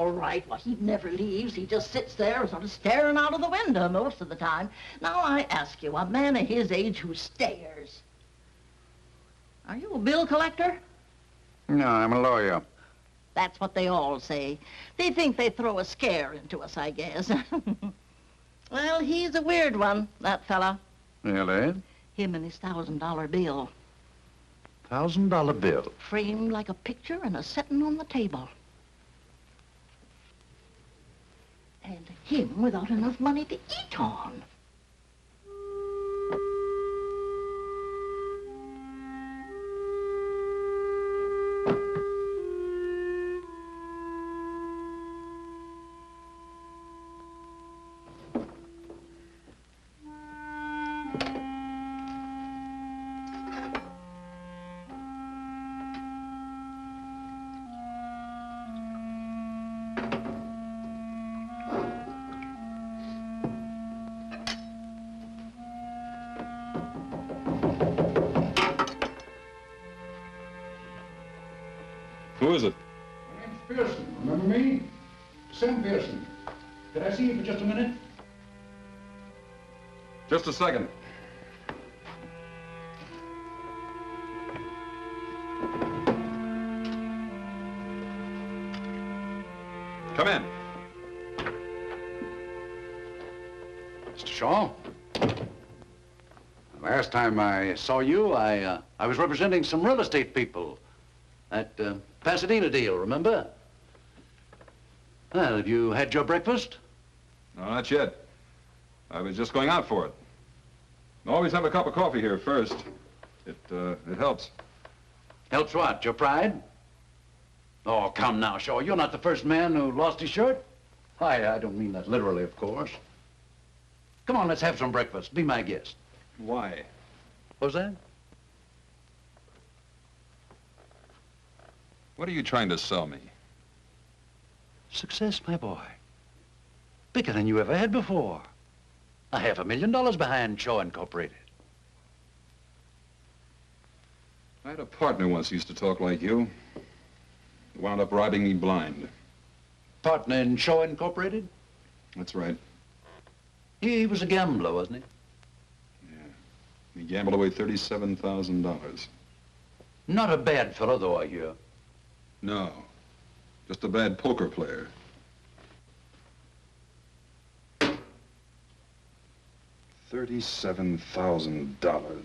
all right. Well, he never leaves. He just sits there sort of staring out of the window most of the time. Now, I ask you, a man of his age who stares. Are you a bill collector? No, I'm a lawyer. That's what they all say. They think they throw a scare into us, I guess. Well, he's a weird one, that fella. Really? Him and his $1,000 bill. $1,000 bill? Framed like a picture and a setting on the table. And him without enough money to eat on. Who is it? My name's Pearson. Remember me? Sam Pearson. Could I see you for just a minute? Just a second. Come in. Mr. Shaw? The last time I saw you, I was representing some real estate people. That Pasadena deal, remember? Well, have you had your breakfast? No, not yet. I was just going out for it. Always have a cup of coffee here first. It helps. Helps what? Your pride? Oh, come now, Shaw. You're not the first man who lost his shirt. I don't mean that literally, of course. Come on, let's have some breakfast. Be my guest. Why? What was that? What are you trying to sell me? Success, my boy. Bigger than you ever had before. $500,000 behind Shaw Incorporated. I had a partner once who used to talk like you. Wound up robbing me blind. Partner in Shaw Incorporated? That's right. He was a gambler, wasn't he? Yeah. He gambled away $37,000. Not a bad fellow, though, I hear. No. Just a bad poker player. $37,000.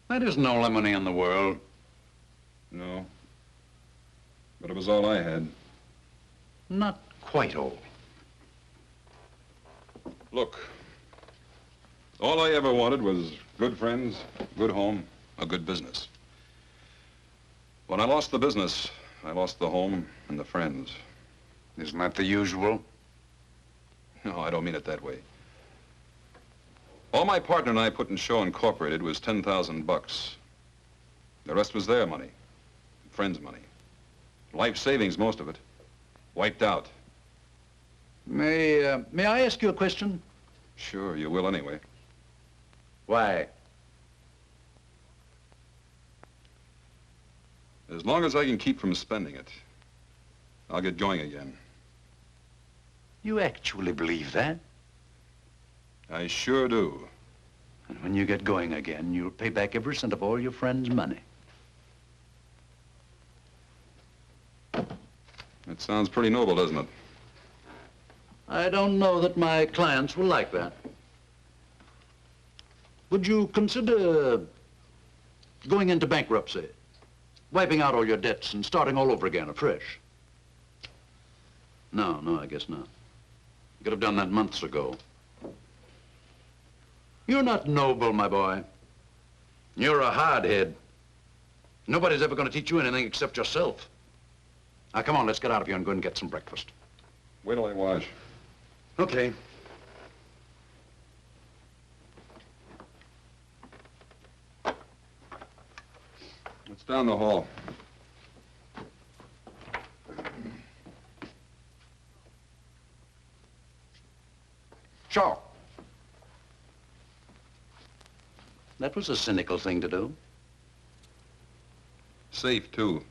That isn't all the money in the world. No. But it was all I had. Not quite all. Look, all I ever wanted was good friends, good home, a good business. When I lost the business, I lost the home and the friends. Isn't that the usual? No, I don't mean it that way. All my partner and I put in Shaw Incorporated was $10,000. The rest was their money, friends' money. Life savings, most of it. Wiped out. May I ask you a question? Sure, you will anyway. Why? As long as I can keep from spending it, I'll get going again. You actually believe that? I sure do. And when you get going again, you'll pay back every cent of all your friends' money. That sounds pretty noble, doesn't it? I don't know that my clients will like that. Would you consider going into bankruptcy, wiping out all your debts and starting all over again afresh? No, I guess not. You could have done that months ago. You're not noble, my boy. You're a hardhead. Nobody's ever going to teach you anything except yourself. Now, come on, let's get out of here and go and get some breakfast. Wait till I wash. Okay. It's down the hall. Shaw. That was a cynical thing to do. Safe, too.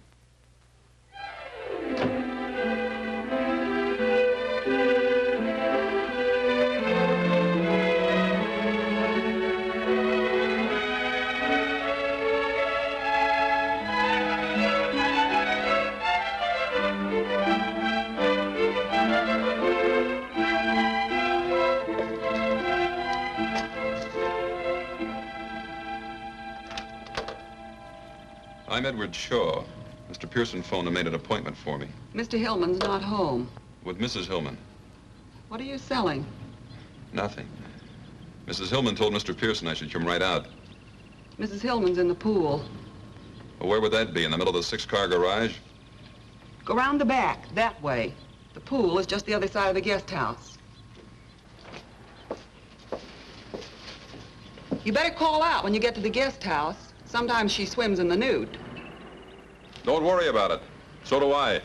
I'm Edward Shaw. Mr. Pearson phoned and made an appointment for me. Mr. Hillman's not home. With Mrs. Hillman. What are you selling? Nothing. Mrs. Hillman told Mr. Pearson I should come right out. Mrs. Hillman's in the pool. Well, where would that be? In the middle of the 6-car garage? Go round the back, that way. The pool is just the other side of the guest house. You better call out when you get to the guest house. Sometimes she swims in the nude. Don't worry about it. So do I.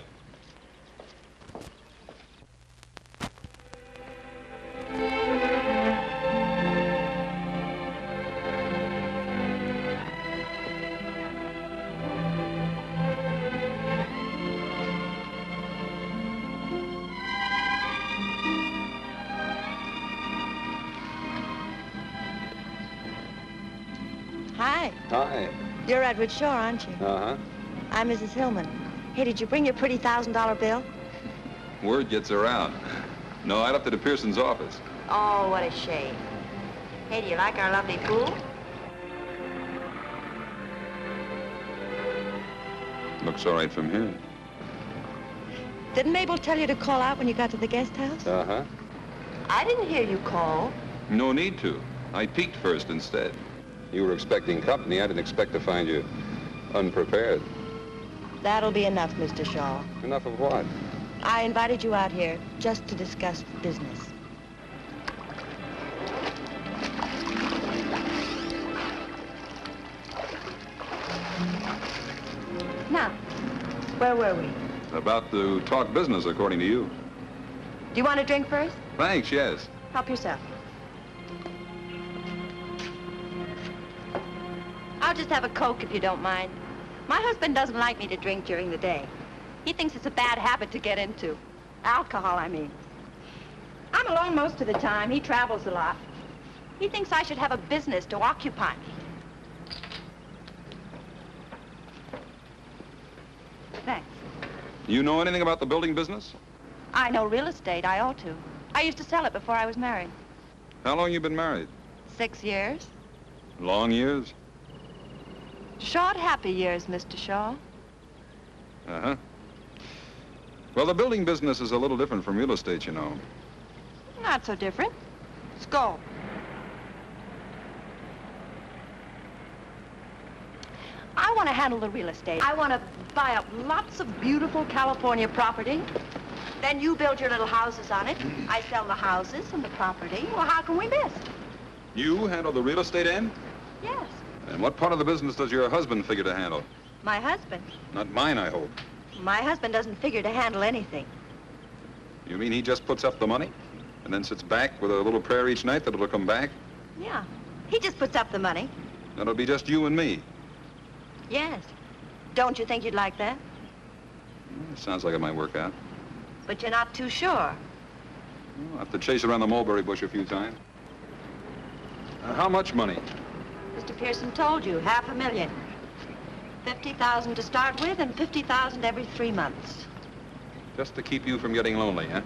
Hi. Hi. You're Edward Shaw, aren't you? Uh-huh. I'm Mrs. Hillman. Hey, did you bring your pretty $1,000 bill? Word gets around. No, I left it at Pearson's office. Oh, what a shame. Hey, do you like our lovely pool? Looks all right from here. Didn't Mabel tell you to call out when you got to the guest house? Uh-huh. I didn't hear you call. No need to. I peeked first instead. You were expecting company. I didn't expect to find you unprepared. That'll be enough, Mr. Shaw. Enough of what? I invited you out here just to discuss business. Now, where were we? About to talk business, according to you. Do you want a drink first? Thanks, yes. Help yourself. I'll just have a Coke if you don't mind. My husband doesn't like me to drink during the day. He thinks it's a bad habit to get into. Alcohol, I mean. I'm alone most of the time. He travels a lot. He thinks I should have a business to occupy me. Thanks. You know anything about the building business? I know real estate. I ought to. I used to sell it before I was married. How long you been married? 6 years. Long years? Short, happy years, Mr. Shaw. Uh-huh. Well, the building business is a little different from real estate, you know. Not so different. Skull. I want to handle the real estate. I want to buy up lots of beautiful California property. Then you build your little houses on it. I sell the houses and the property. Well, how can we miss? You handle the real estate end? Yes. And what part of the business does your husband figure to handle? My husband. Not mine, I hope. My husband doesn't figure to handle anything. You mean he just puts up the money and then sits back with a little prayer each night that it'll come back? Yeah. He just puts up the money. That'll be just you and me. Yes. Don't you think you'd like that? Sounds like it might work out. But you're not too sure. I'll have to chase around the mulberry bush a few times. How much money? Mr. Pearson told you, $500,000. 50,000 to start with and 50,000 every 3 months. Just to keep you from getting lonely, huh?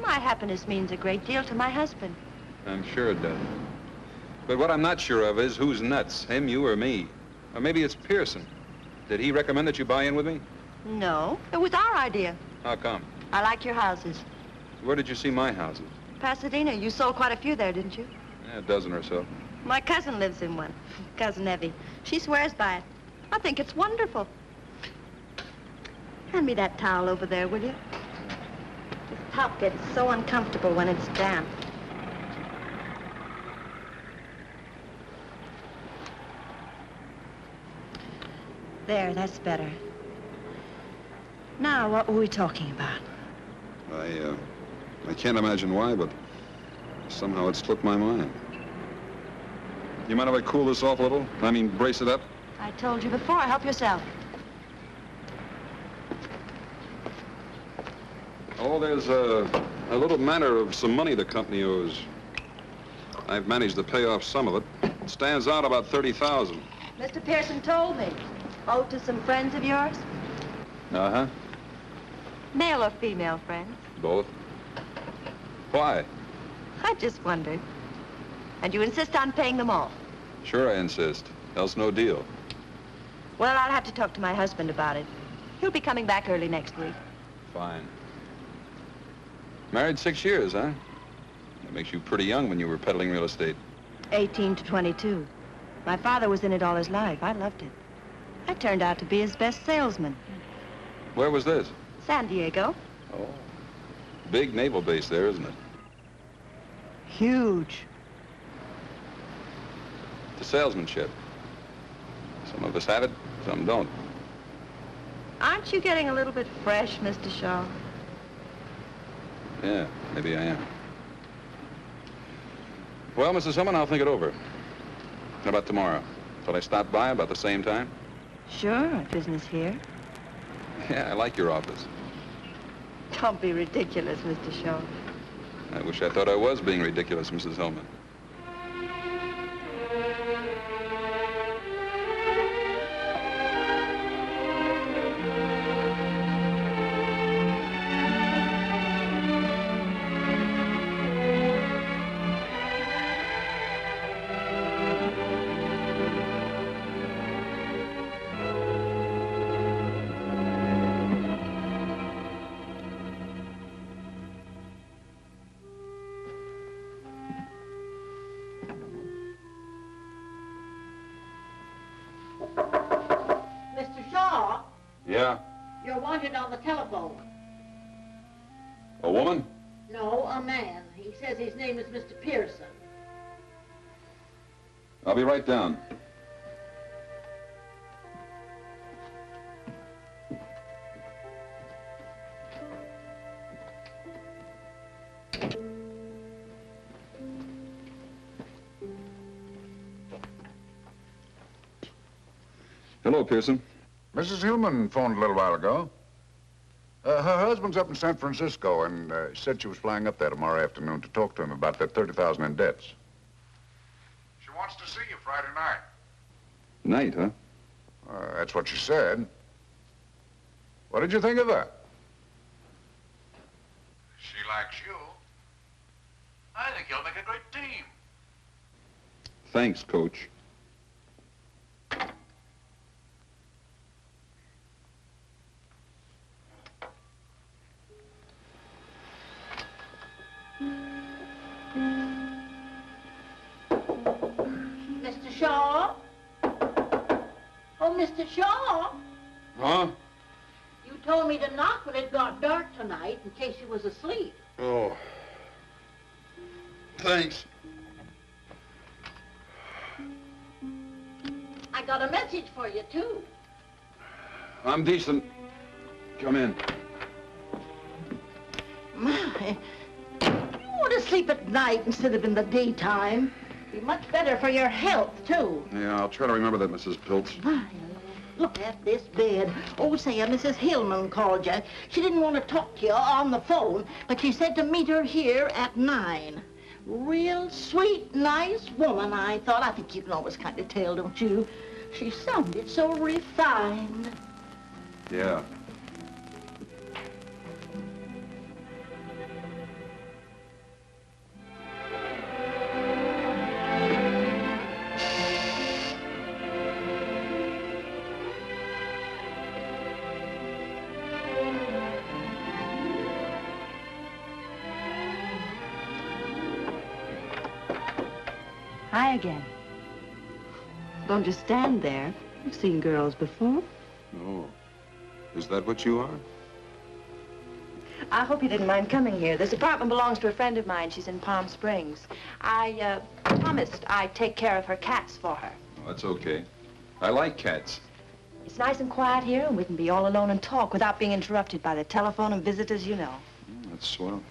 My happiness means a great deal to my husband. I'm sure it does. But what I'm not sure of is who's nuts, him, you, or me. Or maybe it's Pearson. Did he recommend that you buy in with me? No, it was our idea. How come? I like your houses. Where did you see my houses? Pasadena, you sold quite a few there, didn't you? Yeah, a dozen or so. My cousin lives in one, Cousin Evie. She swears by it. I think it's wonderful. Hand me that towel over there, will you? This top gets so uncomfortable when it's damp. There, that's better. Now, what were we talking about? I can't imagine why, but somehow it slipped my mind. You mind if I cool this off a little? I mean, brace it up? I told you before, help yourself. Oh, there's a little matter of some money the company owes. I've managed to pay off some of it. It stands out about 30,000. Mr. Pearson told me. Owed to some friends of yours? Uh-huh. Male or female friends? Both. Why? I just wondered. And you insist on paying them all? Sure I insist. Else no deal. Well, I'll have to talk to my husband about it. He'll be coming back early next week. Fine. Married 6 years, huh? That makes you pretty young when you were peddling real estate. 18 to 22. My father was in it all his life. I loved it. I turned out to be his best salesman. Where was this? San Diego. Oh. Big naval base there, isn't it? Huge. The salesmanship. Some of us have it, some don't. Aren't you getting a little bit fresh, Mr. Shaw? Yeah, maybe I am. Well, Mrs. Hillman, I'll think it over. How about tomorrow? Shall I stop by about the same time? Sure, business here. Yeah, I like your office. Don't be ridiculous, Mr. Shaw. I wish I thought I was being ridiculous, Mrs. Hillman. Mr. Shaw, Yeah? you're wanted on the telephone. A woman? No, a man. He says his name is Mr. Pearson. I'll be right down. Hello, Pearson. Mrs. Hillman phoned a little while ago. Her husband's up in San Francisco and said she was flying up there tomorrow afternoon to talk to him about that $30,000 in debts. She wants to see you Friday night. Night, huh? That's what she said. What did you think of her? She likes you. I think you'll make a great team. Thanks, Coach. Mr. Shaw? Oh, Mr. Shaw? Huh? You told me to knock when it got dark tonight in case you was asleep. Oh. Thanks. I got a message for you, too. I'm decent. Come in. My, you want to sleep at night instead of in the daytime. Be much better for your health, too. Yeah, I'll try to remember that, Mrs. Piltz. My, look at this bed. Oh, say, Mrs. Hillman called you. She didn't want to talk to you on the phone, but she said to meet her here at 9. Real sweet, nice woman, I thought. I think you can always kind of tell, don't you? She sounded so refined. Yeah. Hi again. Don't just stand there. You've seen girls before. Oh. Is that what you are? I hope you didn't mind coming here. This apartment belongs to a friend of mine. She's in Palm Springs. I promised I'd take care of her cats for her. Oh, that's okay. I like cats. It's nice and quiet here, and we can be all alone and talk without being interrupted by the telephone and visitors, you know. That's swell.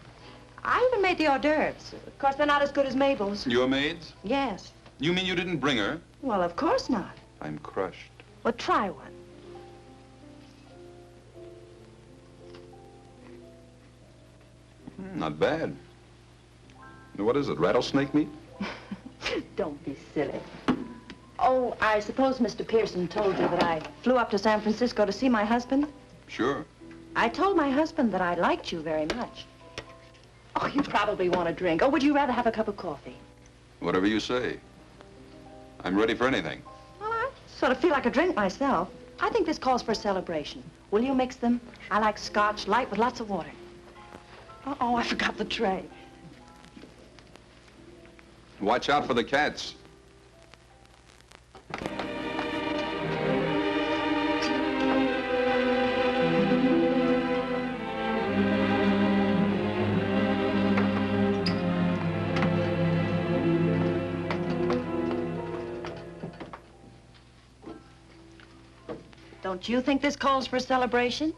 I even made the hors d'oeuvres. Of course, they're not as good as Mabel's. Your maids? Yes. You mean you didn't bring her? Well, of course not. I'm crushed. Well, try one. Not bad. What is it, rattlesnake meat? Don't be silly. Oh, I suppose Mr. Pearson told you that I flew up to San Francisco to see my husband? Sure. I told my husband that I liked you very much. Oh, you probably want a drink. Or would you rather have a cup of coffee? Whatever you say. I'm ready for anything. All right. So sort of feel like a drink myself. I think this calls for a celebration. Will you mix them? I like scotch, light with lots of water. Oh, I forgot the tray. Watch out for the cats. Don't you think this calls for a celebration?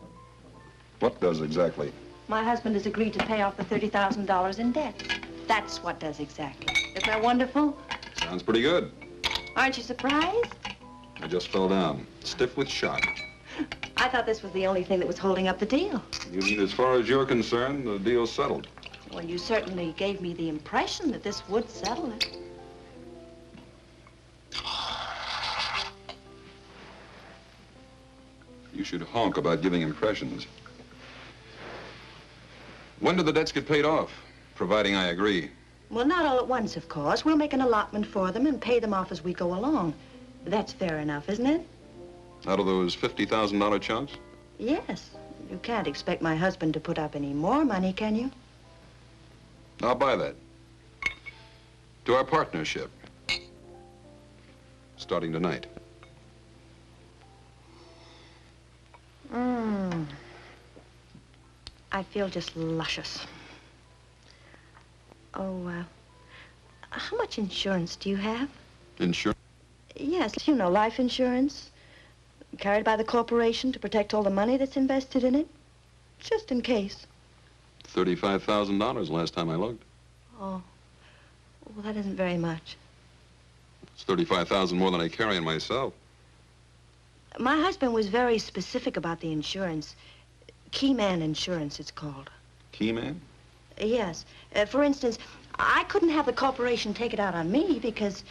What does exactly? My husband has agreed to pay off the $30,000 in debt. That's what does exactly. Isn't that wonderful? Sounds pretty good. Aren't you surprised? I just fell down, stiff with shock. I thought this was the only thing that was holding up the deal. You mean as far as you're concerned, the deal's settled? Well, you certainly gave me the impression that this would settle it. You should honk about giving impressions. When do the debts get paid off? Providing I agree. Well, not all at once, of course. We'll make an allotment for them and pay them off as we go along. That's fair enough, isn't it? Out of those $50,000 chunks? Yes. You can't expect my husband to put up any more money, can you? I'll buy that. To our partnership. Starting tonight. I feel just luscious. Oh, how much insurance do you have? Insurance? Yes, you know, life insurance. Carried by the corporation to protect all the money that's invested in it. Just in case. $35,000 last time I looked. Oh, well, that isn't very much. It's $35,000 more than I carry in myself. My husband was very specific about the insurance. Key man insurance, it's called. Key man? Yes. For instance, I couldn't have the corporation take it out on me because,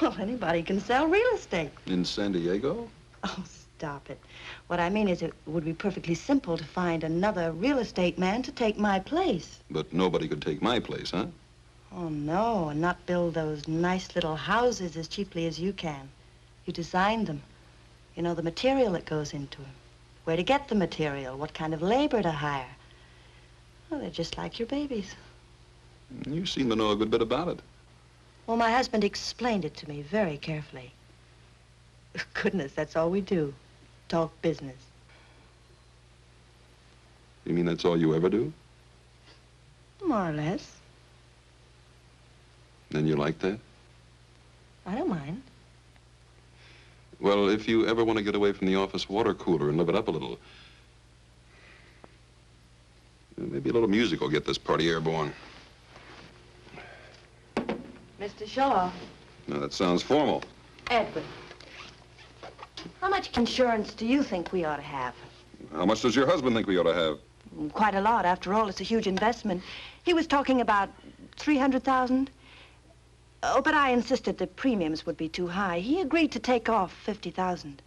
well, anybody can sell real estate. In San Diego? Oh, stop it. What I mean is it would be perfectly simple to find another real estate man to take my place. But nobody could take my place, huh? Oh, no, and not build those nice little houses as cheaply as you can. You designed them. You know the material that goes into them. Where to get the material, what kind of labor to hire. Well, they're just like your babies. You seem to know a good bit about it. Well, my husband explained it to me very carefully. Goodness, that's all we do. Talk business. You mean that's all you ever do? More or less. Then you like that? I don't mind. Well, if you ever want to get away from the office water cooler and live it up a little, maybe a little music will get this party airborne. Mr. Shaw. Now, that sounds formal. Edward. How much insurance do you think we ought to have? How much does your husband think we ought to have? Quite a lot. After all, it's a huge investment. He was talking about 300,000. Oh, but I insisted the premiums would be too high. He agreed to take off 50,000.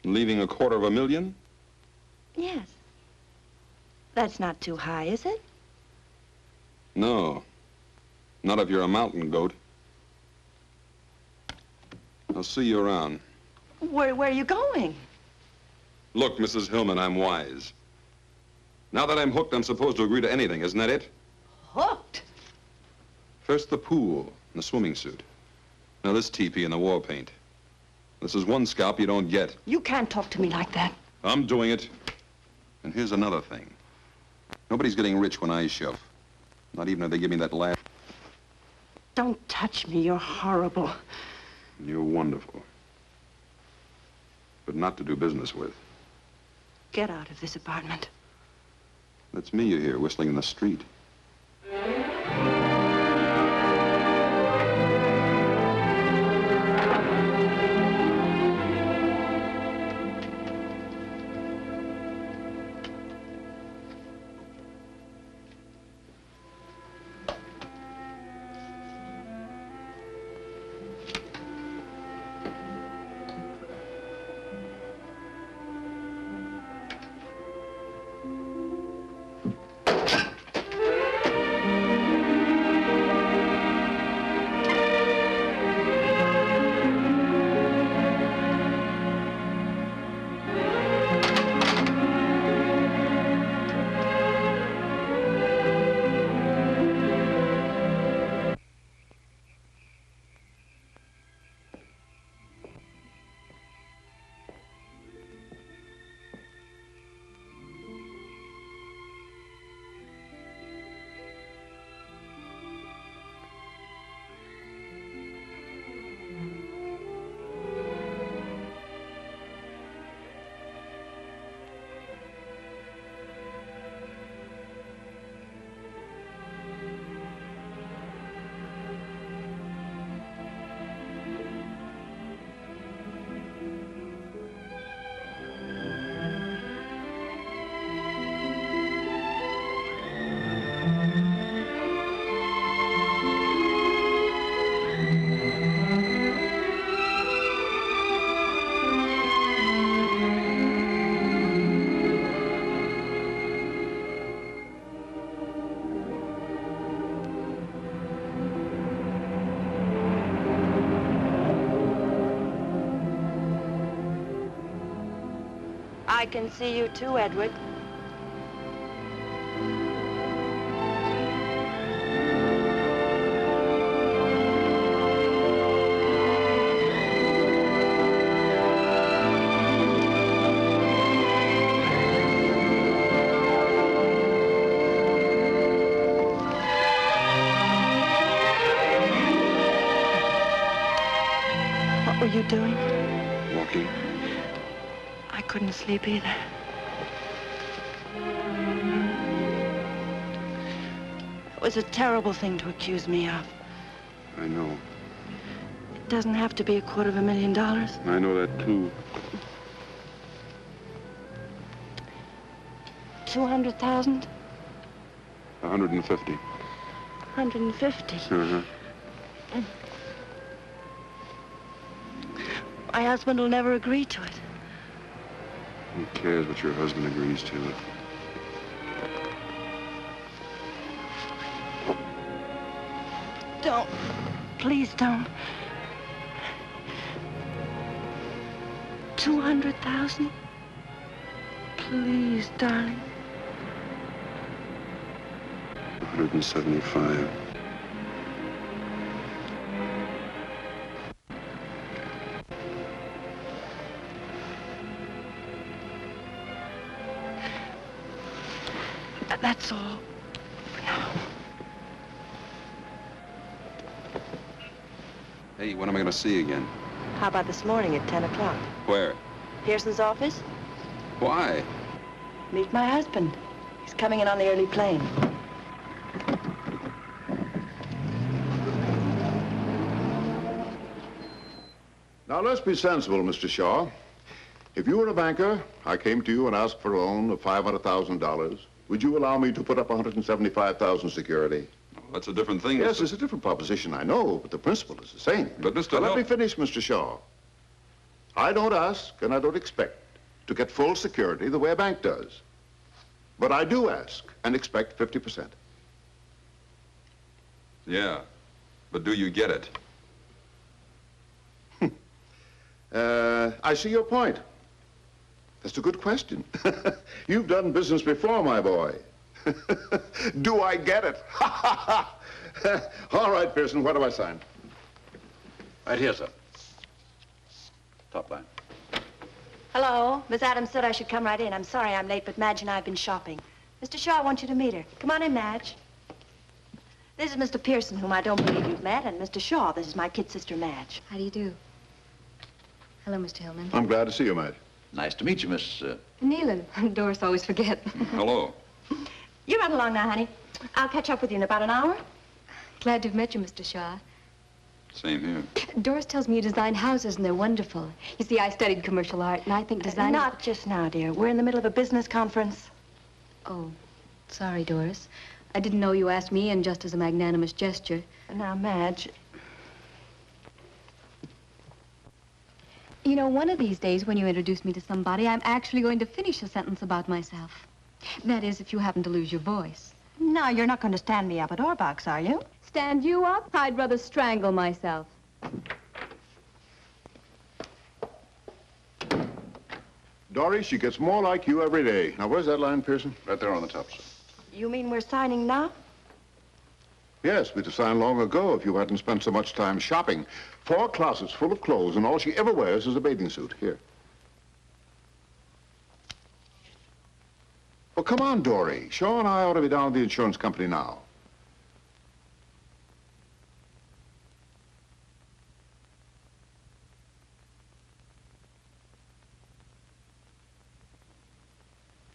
Leaving $250,000? Yes. That's not too high, is it? No. Not if you're a mountain goat. I'll see you around. Where are you going? Look, Mrs. Hillman, I'm wise. Now that I'm hooked, I'm supposed to agree to anything, isn't that it? Hooked? First the pool and the swimming suit. Now this teepee and the war paint. This is one scalp you don't get. You can't talk to me like that. I'm doing it. And here's another thing. Nobody's getting rich when I shove. Not even if they give me that laugh. Don't touch me. You're horrible. You're wonderful. But not to do business with. Get out of this apartment. That's me you hear whistling in the street. I can see you too, Edward. What were you doing? Walking. I couldn't sleep either. It was a terrible thing to accuse me of. I know. It doesn't have to be $250,000. I know that, too. 200,000? 150. 150. Uh-huh. My husband will never agree to it. Who cares what your husband agrees to? Don't. Please don't. 200,000? Please, darling. 175. That's all for now. Hey, when am I going to see you again? How about this morning at 10 o'clock? Where? Pearson's office? Why? Meet my husband. He's coming in on the early plane. Now, let's be sensible, Mr. Shaw. If you were a banker, I came to you and asked for a loan of $500,000, would you allow me to put up 175,000 security? Well, that's a different thing. Yes, Mr. it's a different proposition, I know, but the principle is the same. But, Mr. Now, let Hill- me finish, Mr. Shaw. I don't ask and I don't expect to get full security the way a bank does. But I do ask and expect 50%. Yeah, but do you get it? I see your point. That's a good question. You've done business before, my boy. Do I get it? All right, Pearson, what do I sign? Right here, sir. Top line. Hello. Miss Adams said I should come right in. I'm sorry I'm late, but Madge and I have been shopping. Mr. Shaw, I want you to meet her. Come on in, Madge. This is Mr. Pearson, whom I don't believe you've met, and Mr. Shaw, this is my kid sister, Madge. How do you do? Hello, Mr. Hillman. I'm glad to see you, Madge. Nice to meet you, Miss... Nealon. Doris always forget. Hello. You run along now, honey. I'll catch up with you in about an hour. Glad to have met you, Mr. Shaw. Same here. Doris tells me you design houses, and they're wonderful. You see, I studied commercial art, and I think design... Not just now, dear. We're in the middle of a business conference. Oh, sorry, Doris. I didn't know you asked me in just as a magnanimous gesture. Now, Madge, You know, one of these days when you introduce me to somebody, I'm actually going to finish a sentence about myself. That is, if you happen to lose your voice. no, you're not going to stand me up at Orbach's, are you? Stand you up? I'd rather strangle myself. Dory, she gets more like you every day. Now, where's that line, Pearson? Right there on the top, sir. You mean we're signing now? Yes, we'd have signed long ago if you hadn't spent so much time shopping. 4 closets full of clothes, and all she ever wears is a bathing suit. Here. Well, come on, Dory. Shaw and I ought to be down at the insurance company now.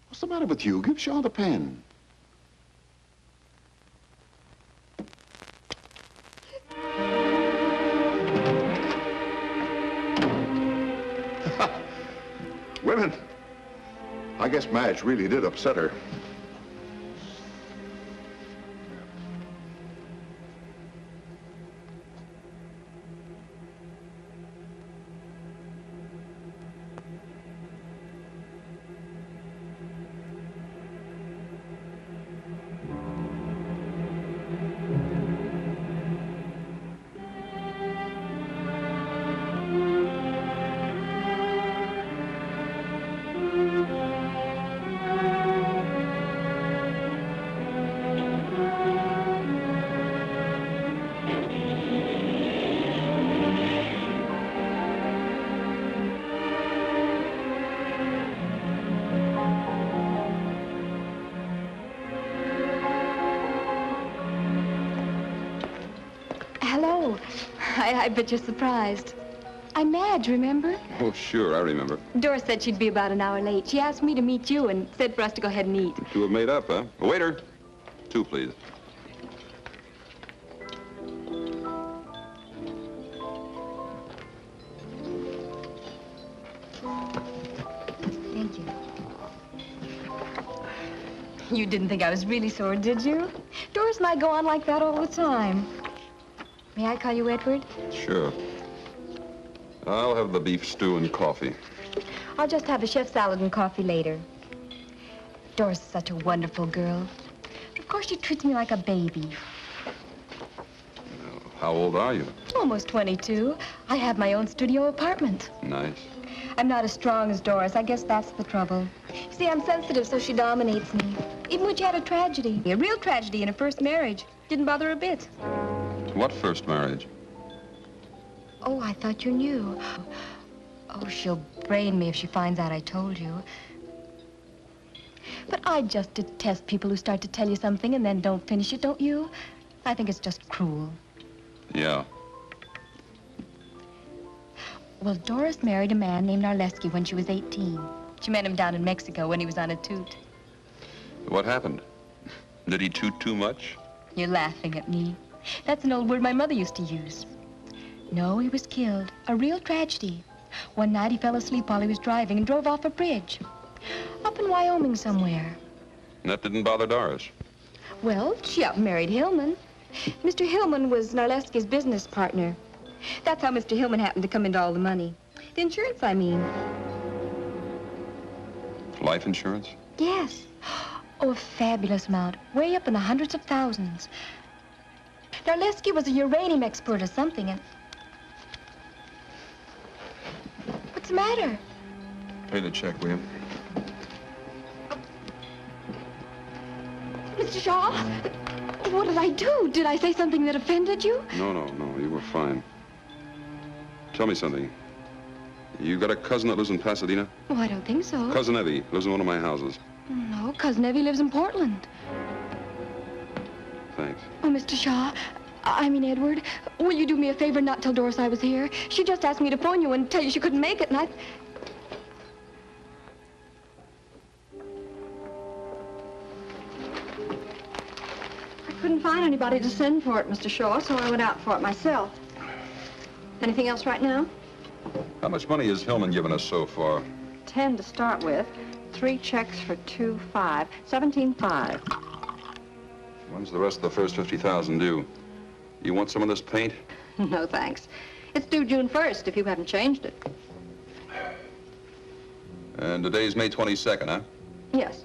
What's the matter with you? Give Shaw the pen. Women. I guess Madge really did upset her. Hello. I bet you're surprised. I'm Madge, remember? Oh, sure, I remember. Doris said she'd be about an hour late. She asked me to meet you and said for us to go ahead and eat. You two have made up, huh? Waiter, 2, please. Thank you. You didn't think I was really sore, did you? Doris and I go on like that all the time. May I call you Edward? Sure. I'll have the beef stew and coffee. I'll just have a chef salad and coffee later. Doris is such a wonderful girl. Of course, she treats me like a baby. How old are you? Almost 22. I have my own studio apartment. Nice. I'm not as strong as Doris. I guess that's the trouble. You see, I'm sensitive, so she dominates me. Even when she had a tragedy, a real tragedy in her first marriage, didn't bother her a bit. What first marriage? Oh, I thought you knew. Oh, she'll brain me if she finds out I told you. But I just detest people who start to tell you something and then don't finish it, don't you? I think it's just cruel. Yeah. Well, Doris married a man named Narleski when she was 18. She met him down in Mexico when he was on a toot. What happened? Did he toot too much? You're laughing at me. That's an old word my mother used to use. No, he was killed. A real tragedy. One night he fell asleep while he was driving and drove off a bridge. Up in Wyoming somewhere. And that didn't bother Doris? Well, she up and married Hillman. Mr. Hillman was Narleski's business partner. That's how Mr. Hillman happened to come into all the money. The insurance, I mean. Life insurance? Yes. Oh, a fabulous amount. Way up in the hundreds of thousands. Narleski was a uranium expert or something, and... What's the matter? Pay the check, will you? Mr. Shaw, what did I do? Did I say something that offended you? No, you were fine. Tell me something. You got a cousin that lives in Pasadena? Oh, I don't think so. Cousin Evie lives in one of my houses. No, Cousin Evie lives in Portland. Thanks. Oh, Mr. Shaw, I mean Edward, will you do me a favor and not tell Doris I was here? She just asked me to phone you and tell you she couldn't make it, and I couldn't find anybody to send for it, Mr. Shaw, so I went out for it myself. Anything else right now? How much money has Hillman given us so far? 10 to start with. 3 checks for 2.5. 17.5. When's the rest of the first 50,000 due? You want some of this paint? No, thanks. It's due June 1st, if you haven't changed it. And today's May 22nd, huh? Yes.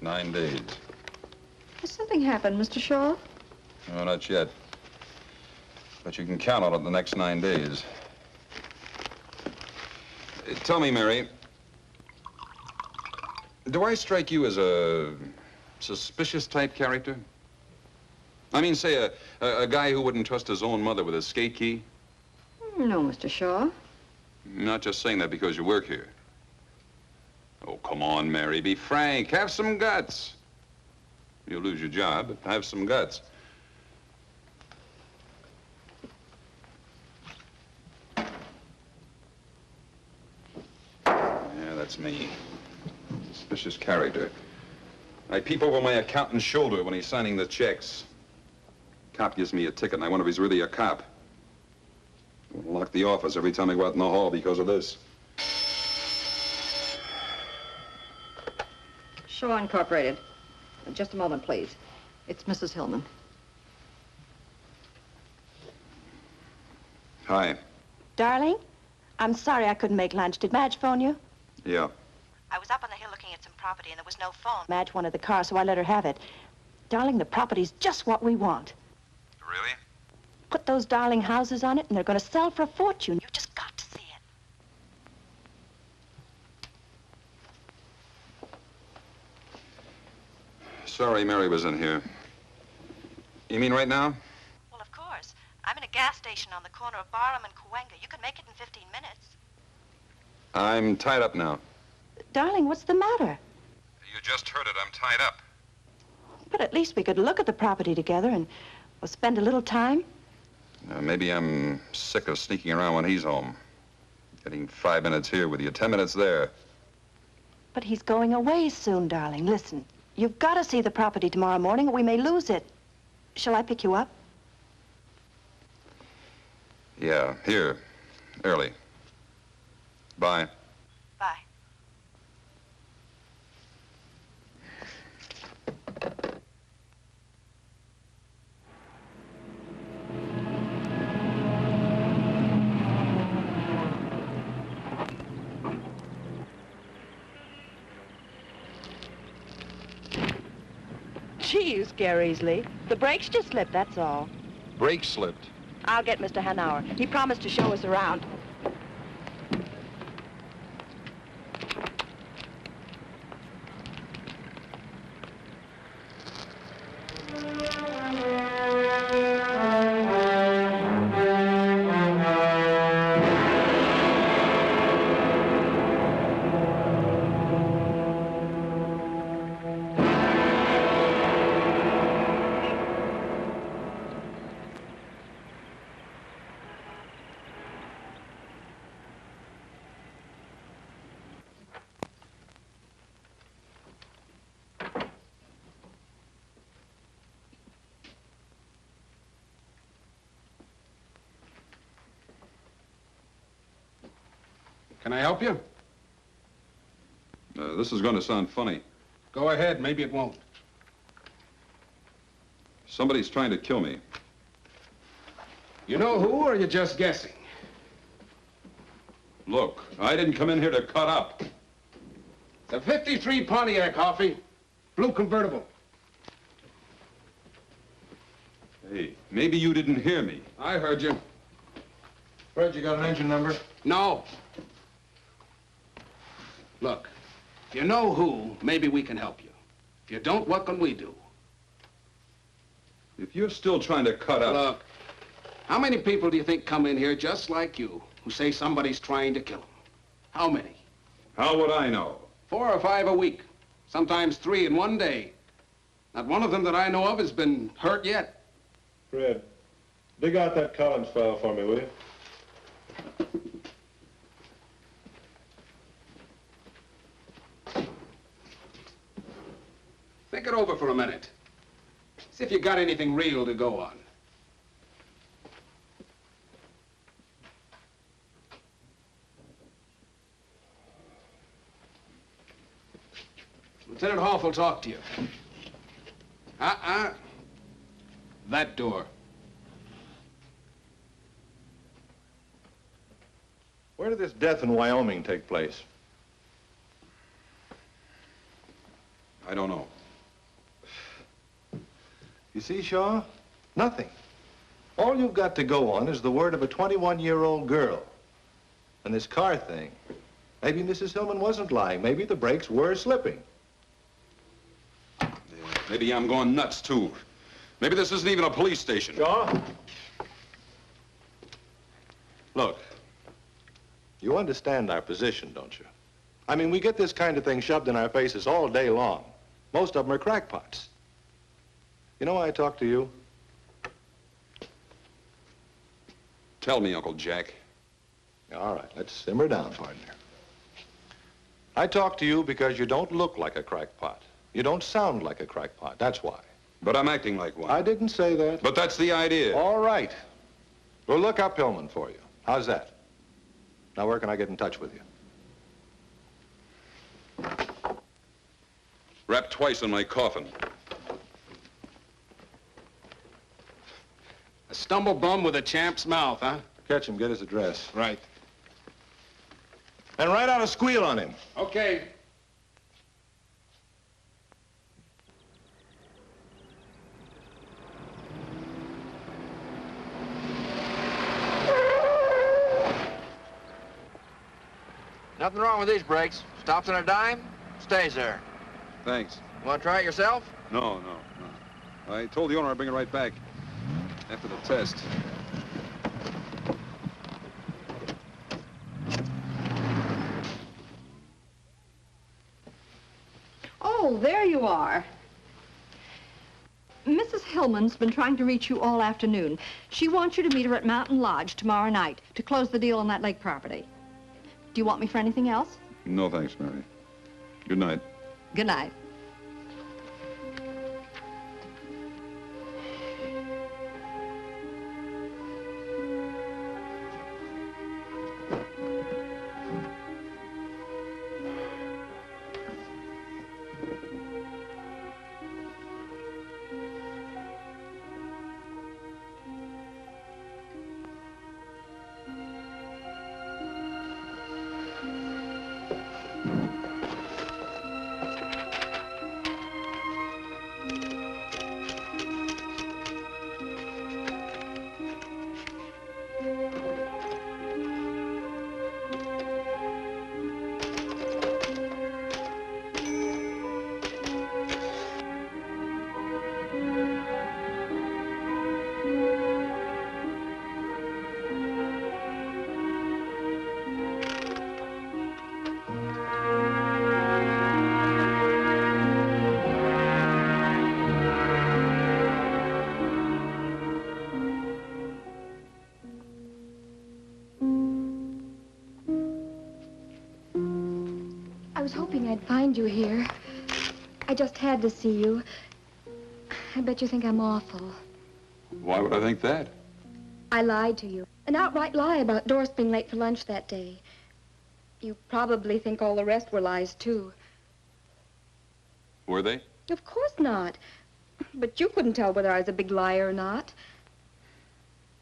9 days. Has something happened, Mr. Shaw? No, not yet. But you can count on it the next 9 days. Tell me, Mary, do I strike you as a suspicious type character? I mean, say, a guy who wouldn't trust his own mother with a skate key? No, Mr. Shaw. I'm not just saying that because you work here. Oh, come on, Mary, be frank. Have some guts. You'll lose your job, but have some guts. Yeah, that's me. Suspicious character. I peep over my accountant's shoulder when he's signing the checks. Cop gives me a ticket, and I wonder if he's really a cop. I want to lock the office every time I go out in the hall because of this. Shaw Incorporated. Just a moment, please. It's Mrs. Hillman. Hi. Darling, I'm sorry I couldn't make lunch. Did Madge phone you? Yeah. I was up on the hill looking at some property, and there was no phone. Madge wanted the car, so I let her have it. Darling, the property's just what we want. Really? Put those darling houses on it, and they're going to sell for a fortune. You've just got to see it. Sorry Mary was in here. You mean right now? Well, of course. I'm in a gas station on the corner of Barham and Cahuenga. You can make it in 15 minutes. I'm tied up now. Darling, what's the matter? You just heard it. I'm tied up. But at least we could look at the property together and we'll spend a little time. Maybe I'm sick of sneaking around when he's home. Getting 5 minutes here with you, 10 minutes there. But he's going away soon, darling. Listen, you've got to see the property tomorrow morning or we may lose it. Shall I pick you up? Yeah, here. Early. Bye. Bye. Gee, you scare easily. The brakes just slipped, that's all. Brake slipped. I'll get Mr. Hanauer. He promised to show us around. Can I help you? This is going to sound funny. Go ahead, maybe it won't. Somebody's trying to kill me. You know who, or are you just guessing? Look, I didn't come in here to cut up. It's a 53 Pontiac, Hoffy. Blue convertible. Hey, maybe you didn't hear me. I heard you. Fred, you got an engine number? No. Look, if you know who, maybe we can help you. If you don't, what can we do? If you're still trying to cut up... Look, how many people do you think come in here just like you, who say somebody's trying to kill them? How many? How would I know? 4 or 5 a week. Sometimes 3 in one day. Not one of them that I know of has been hurt yet. Fred, dig out that Collins file for me, will you? Think it over for a minute. See if you got anything real to go on. Lieutenant Hoff will talk to you. That door. Where did this death in Wyoming take place? I don't know. You see, Shaw? Nothing. All you've got to go on is the word of a 21-year-old girl. And this car thing. Maybe Mrs. Hillman wasn't lying. Maybe the brakes were slipping. Yeah, maybe I'm going nuts, too. Maybe this isn't even a police station. Shaw? Look, you understand our position, don't you? I mean, we get this kind of thing shoved in our faces all day long. Most of them are crackpots. You know why I talk to you? Tell me, Uncle Jack. All right, let's simmer down, partner. I talk to you because you don't look like a crackpot. You don't sound like a crackpot, that's why. But I'm acting like one. I didn't say that. But that's the idea. All right. We'll look up Hillman for you. How's that? Now, where can I get in touch with you? Wrapped twice in my coffin. A stumble bum with a champ's mouth, huh? Catch him, get his address. Right. And write out a squeal on him. Okay. Nothing wrong with these brakes. Stops on a dime, stays there. Thanks. Want to try it yourself? No. I told the owner I'd bring it right back after the test. Oh, there you are. Mrs. Hillman's been trying to reach you all afternoon. She wants you to meet her at Mountain Lodge tomorrow night to close the deal on that lake property. Do you want me for anything else? No, thanks, Mary. Good night. Good night. I was hoping I'd find you here. I just had to see you. I bet you think I'm awful. Why would I think that? I lied to you. An outright lie about Doris being late for lunch that day. You probably think all the rest were lies, too. Were they? Of course not. But you couldn't tell whether I was a big liar or not.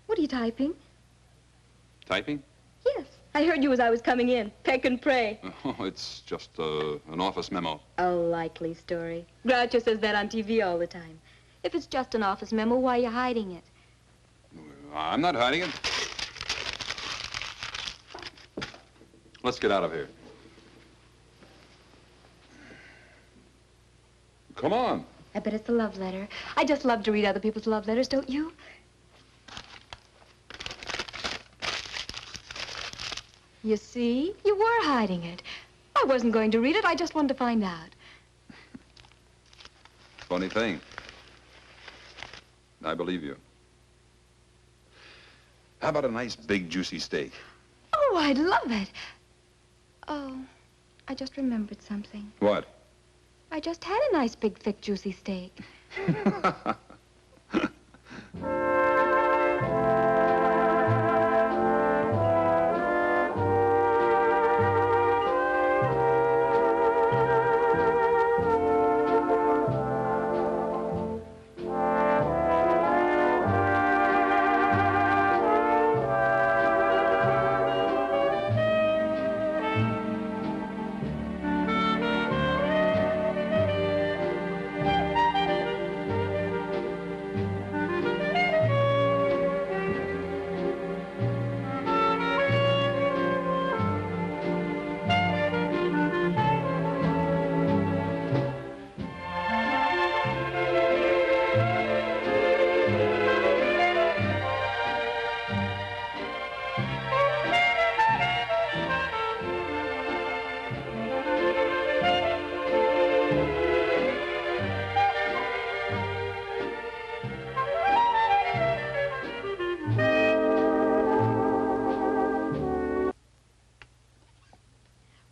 What are you typing? Typing? Yes. I heard you as I was coming in. Peck and pray. Oh, it's just an office memo. A likely story. Groucho says that on TV all the time. If it's just an office memo, why are you hiding it? I'm not hiding it. Let's get out of here. Come on. I bet it's a love letter. I just love to read other people's love letters, don't you? You see? You were hiding it. I wasn't going to read it. I just wanted to find out. Funny thing. I believe you. How about a nice, big, juicy steak? Oh, I'd love it. Oh, I just remembered something. What? I just had a nice, big, thick, juicy steak.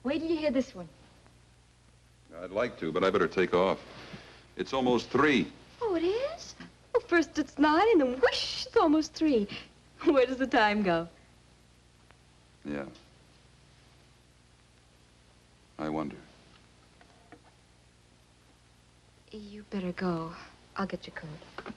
Wait till you hear this one. I'd like to, but I better take off. It's almost 3. Oh, it is? Well, first it's 9, and then whoosh, it's almost 3. Where does the time go? Yeah. I wonder. You better go. I'll get your coat.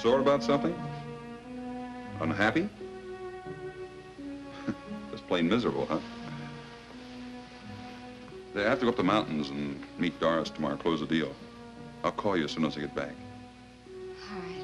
Sore about something? Unhappy? Just plain miserable, huh? They have to go up the mountains and meet Doris tomorrow, close the deal. I'll call you as soon as I get back. All right.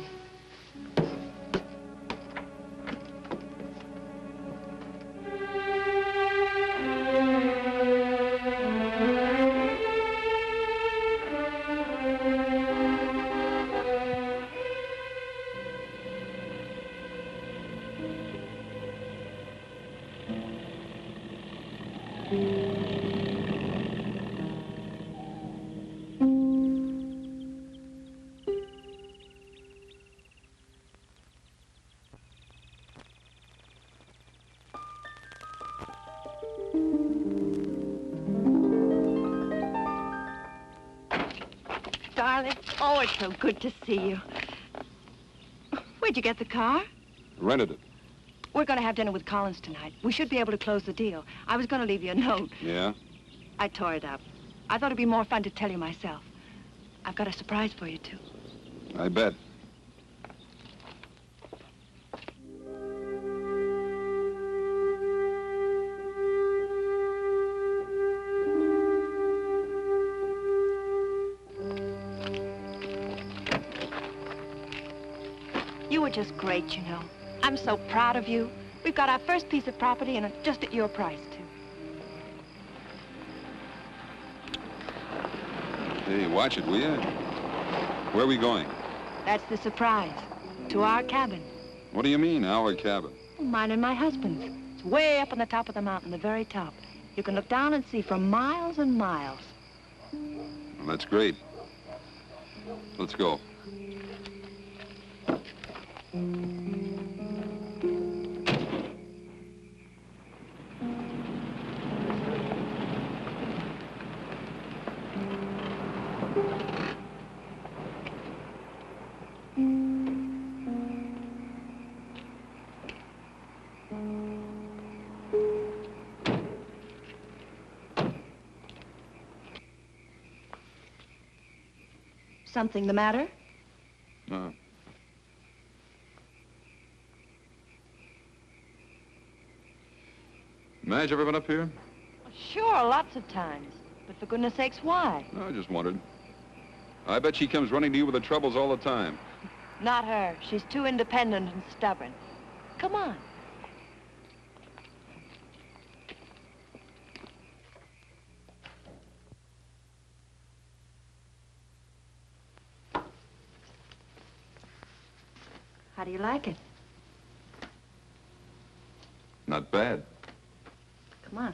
Darling, oh, it's so good to see you. Where'd you get the car? Rented it. We're going to have dinner with Collins tonight. We should be able to close the deal. I was going to leave you a note. Yeah? I tore it up. I thought it'd be more fun to tell you myself. I've got a surprise for you, too. I bet. You were just great, you know. I'm so proud of you. We've got our first piece of property and just at your price, too. Hey, watch it, will you? Where are we going? That's the surprise. To our cabin. What do you mean, our cabin? Mine and my husband's. It's way up on the top of the mountain, the very top. You can look down and see for miles and miles. Well, that's great. Let's go. Something the matter? No. Madge ever been up here? Sure, lots of times. But for goodness sakes, why? No, I just wondered. I bet she comes running to you with the troubles all the time. Not her. She's too independent and stubborn. Come on. How do you like it? Not bad. Come on.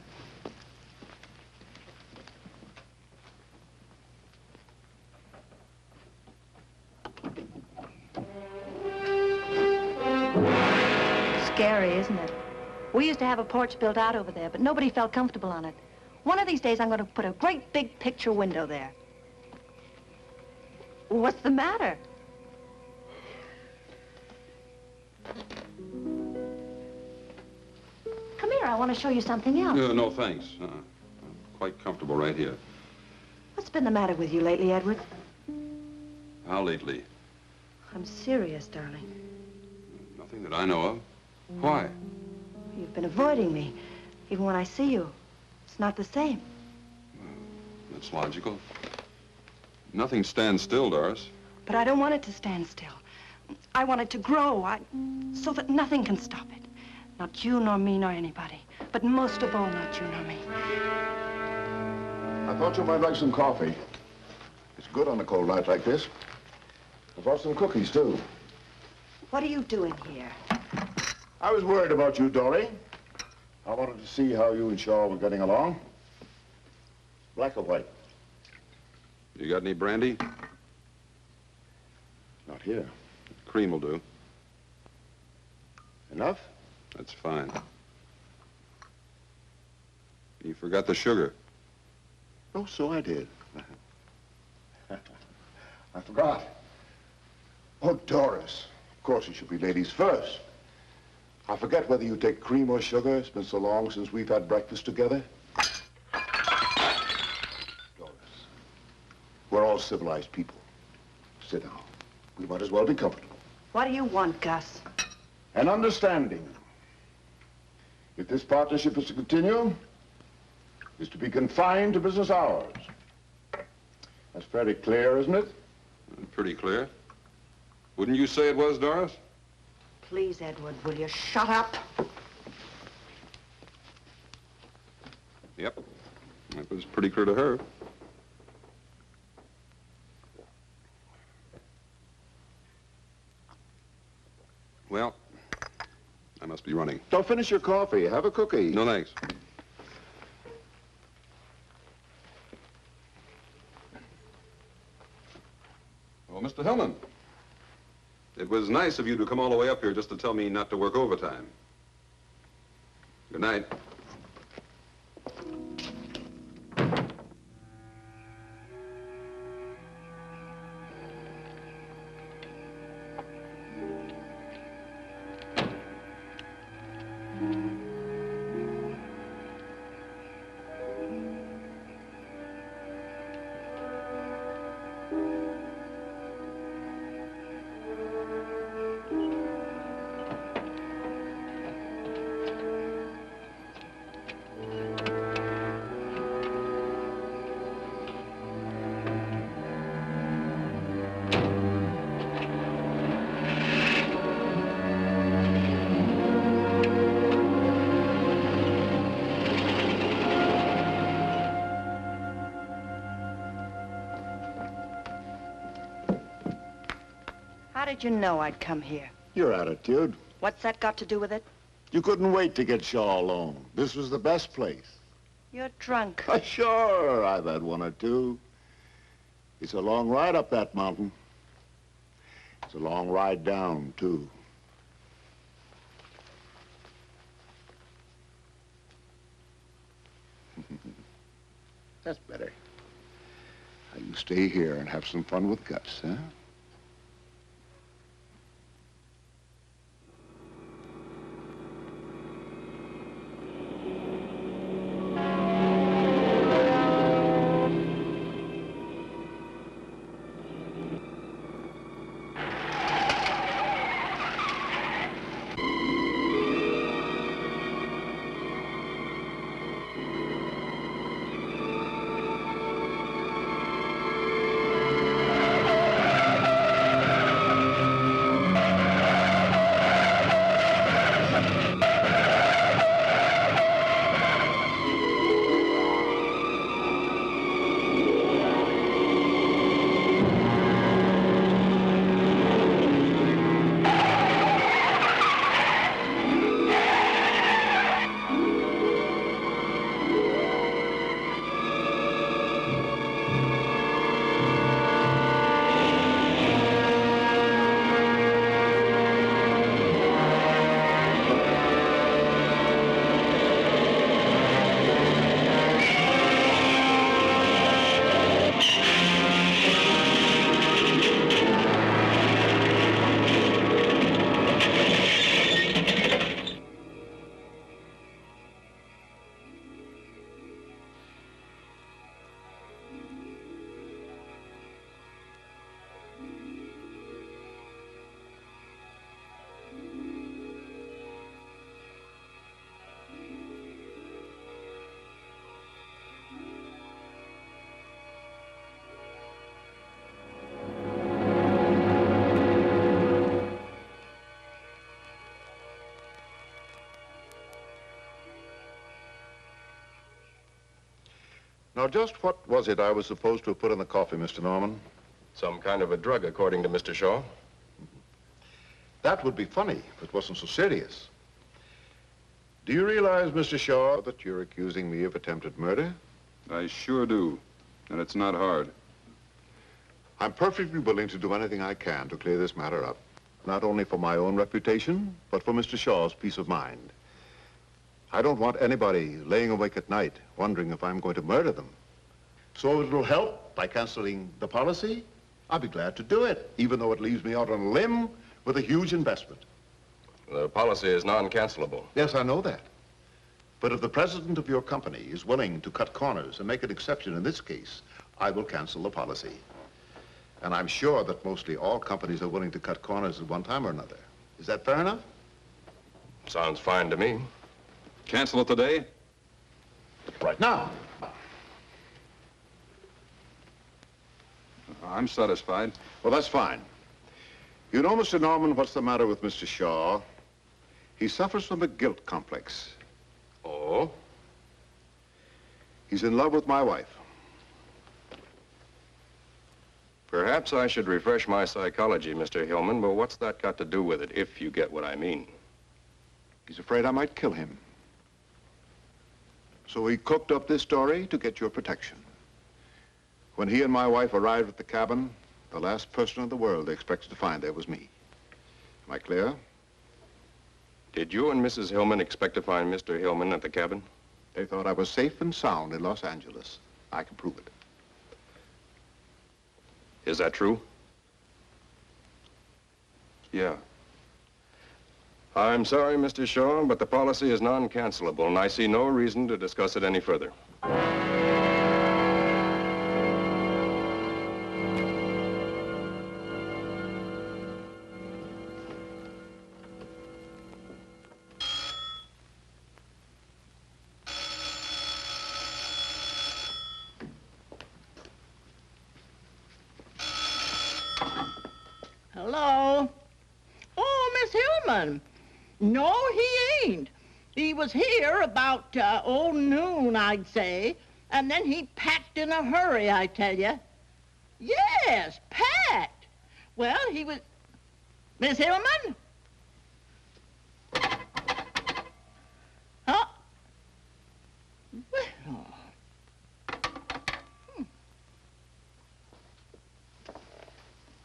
Scary, isn't it? We used to have a porch built out over there, but nobody felt comfortable on it. One of these days, I'm going to put a great big picture window there. What's the matter? Come here, I want to show you something else. No, thanks. I'm quite comfortable right here. What's been the matter with you lately, Edward? How lately? I'm serious, darling. Nothing that I know of. Why? You've been avoiding me. Even when I see you, it's not the same. That's logical. Nothing stands still, Doris. But I don't want it to stand still. I want it to grow, so that nothing can stop it. Not you, nor me, nor anybody. But most of all, not you, nor me. I thought you might like some coffee. It's good on a cold night like this. I brought some cookies, too. What are you doing here? I was worried about you, Dory. I wanted to see how you and Shaw were getting along. Black or white? You got any brandy? Not here. Cream will do. Enough? That's fine. You forgot the sugar. Oh, so I did. I forgot. Oh, Doris. Of course, it should be ladies first. I forget whether you take cream or sugar. It's been so long since we've had breakfast together. Doris, we're all civilized people. Sit down. We might as well be comfortable. What do you want, Gus? An understanding. If this partnership is to continue, it's to be confined to business hours. That's pretty clear, isn't it? Pretty clear. Wouldn't you say it was, Doris? Please, Edward, will you shut up? Yep. That was pretty clear to her. Well, I must be running. Don't finish your coffee. Have a cookie. No, thanks. Oh, Mr. Hillman. It was nice of you to come all the way up here just to tell me not to work overtime. Good night. How did you know I'd come here? Your attitude. What's that got to do with it? You couldn't wait to get Shaw alone. This was the best place. You're drunk. Sure, I've had one or two. It's a long ride up that mountain. It's a long ride down, too. That's better. Now you stay here and have some fun with Gus, huh? Now, just what was it I was supposed to have put in the coffee, Mr. Norman? Some kind of a drug, according to Mr. Shaw. That would be funny if it wasn't so serious. Do you realize, Mr. Shaw, that you're accusing me of attempted murder? I sure do. And it's not hard. I'm perfectly willing to do anything I can to clear this matter up. Not only for my own reputation, but for Mr. Shaw's peace of mind. I don't want anybody laying awake at night wondering if I'm going to murder them. So if it'll help by canceling the policy, I'll be glad to do it, even though it leaves me out on a limb with a huge investment. The policy is non-cancelable. Yes, I know that. But if the president of your company is willing to cut corners and make an exception in this case, I will cancel the policy. And I'm sure that mostly all companies are willing to cut corners at one time or another. Is that fair enough? Sounds fine to me. Cancel it today? Right now. I'm satisfied. Well, that's fine. You know, Mr. Norman, what's the matter with Mr. Shaw? He suffers from a guilt complex. Oh? He's in love with my wife. Perhaps I should refresh my psychology, Mr. Hillman, but what's that got to do with it, if you get what I mean? He's afraid I might kill him. So he cooked up this story to get your protection. When he and my wife arrived at the cabin, the last person in the world they expected to find there was me. Am I clear? Did you and Mrs. Hillman expect to find Mr. Hillman at the cabin? They thought I was safe and sound in Los Angeles. I can prove it. Is that true? Yeah. I'm sorry, Mr. Shaw, but the policy is non-cancelable, and I see no reason to discuss it any further. Hello? Oh, Miss Hillman. No, he ain't. He was here about, noon, I'd say. And then he packed in a hurry, I tell you. Yes, packed. Well, he was... Miss Hillman? Huh? Well...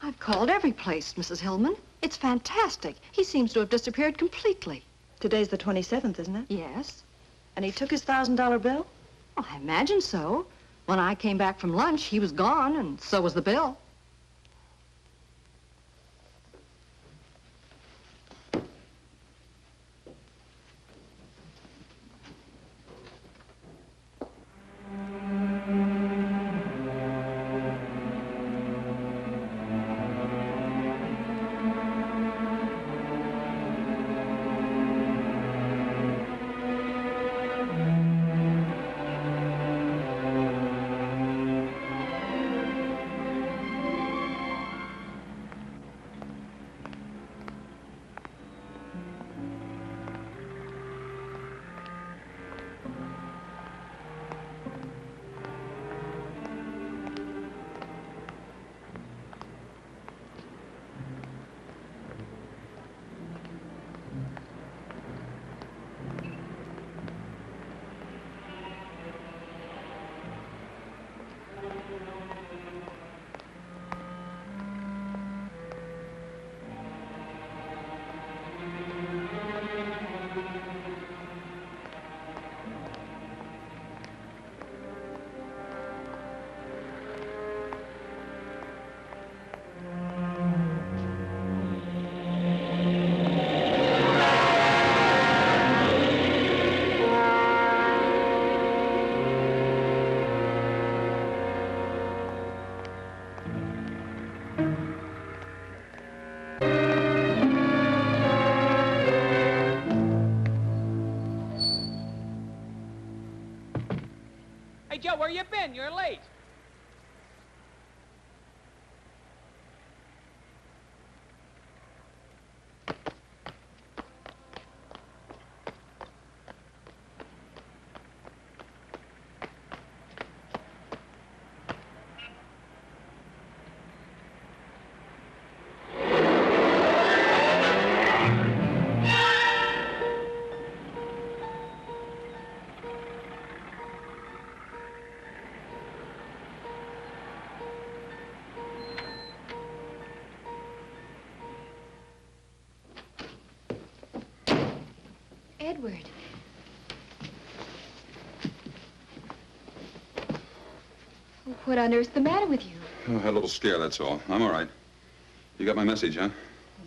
I've called every place, Mrs. Hillman. It's fantastic. He seems to have disappeared completely. Today's the 27th, isn't it? Yes. And he took his $1,000 bill? Well, I imagine so. When I came back from lunch, he was gone, and so was the bill. Hey, Joe, where you been? You're late. Edward. What on earth's the matter with you? Oh, I had a little scare, that's all. I'm all right. You got my message, huh?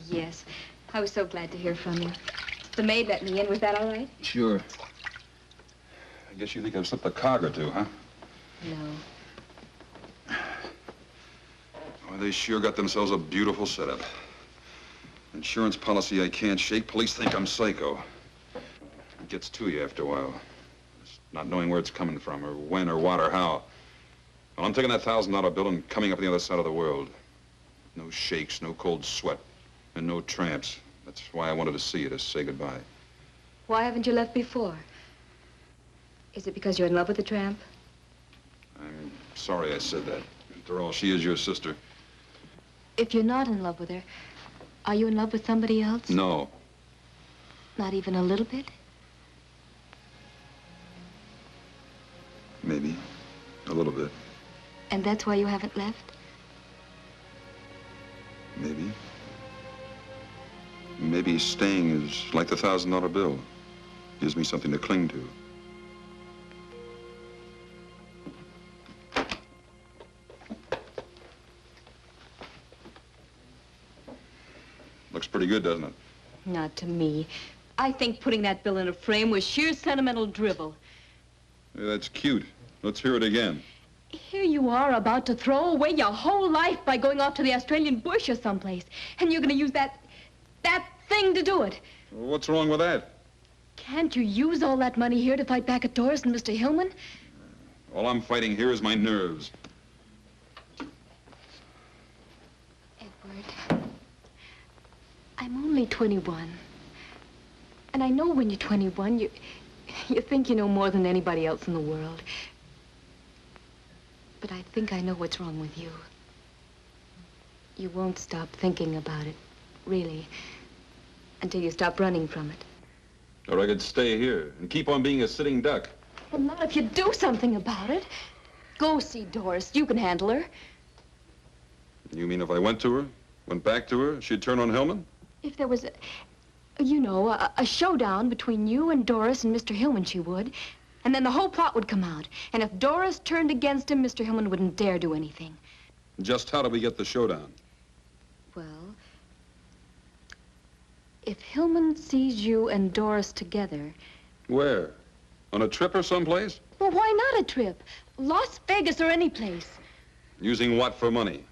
Yes. I was so glad to hear from you. The maid let me in. Was that all right? Sure. I guess you think I've slipped a cog or two, huh? No. Well, They sure got themselves a beautiful setup. Insurance policy I can't shake. Police think I'm psycho. It gets to you after a while. Just not knowing where it's coming from, or when, or what, or how. Well, I'm taking that $1,000 bill and coming up on the other side of the world. No shakes, no cold sweat, and no tramps. That's why I wanted to see you, to say goodbye. Why haven't you left before? Is it because you're in love with the tramp? I'm sorry I said that. After all, she is your sister. If you're not in love with her, are you in love with somebody else? No. Not even a little bit? Maybe. A little bit. And that's why you haven't left? Maybe. Maybe staying is like the $1,000 bill. Gives me something to cling to. Looks pretty good, doesn't it? Not to me. I think putting that bill in a frame was sheer sentimental drivel. Yeah, that's cute. Let's hear it again. Here you are about to throw away your whole life by going off to the Australian bush or someplace. And you're going to use that thing to do it. What's wrong with that? Can't you use all that money here to fight back at Doris and Mr. Hillman? All I'm fighting here is my nerves. Edward, I'm only 21. And I know when you're 21, you think you know more than anybody else in the world. But I think I know what's wrong with you. You won't stop thinking about it, really, until you stop running from it. Or I could stay here and keep on being a sitting duck. Well, not if you do something about it. Go see Doris. You can handle her. You mean if I went to her, went back to her, she'd turn on Hillman? If there was, a showdown between you and Doris and Mr. Hillman, she would. And then the whole plot would come out. And if Doris turned against him, Mr. Hillman wouldn't dare do anything. Just how do we get the showdown? Well, if Hillman sees you and Doris together... Where? On a trip or someplace? Well, why not a trip? Las Vegas or any place. Using what for money?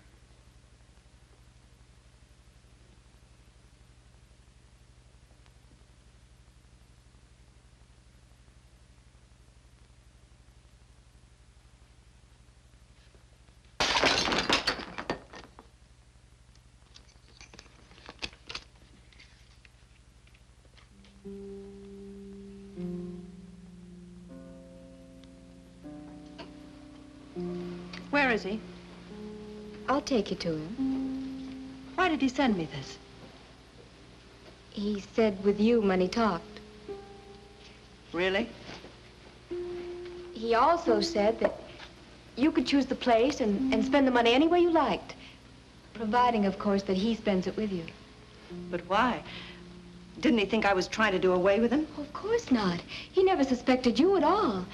Where is he? I'll take you to him. Why did he send me this? He said with you when he talked. Really? He also said that you could choose the place and spend the money any way you liked. Providing, of course, that he spends it with you. But why? Didn't he think I was trying to do away with him? Of course not. He never suspected you at all.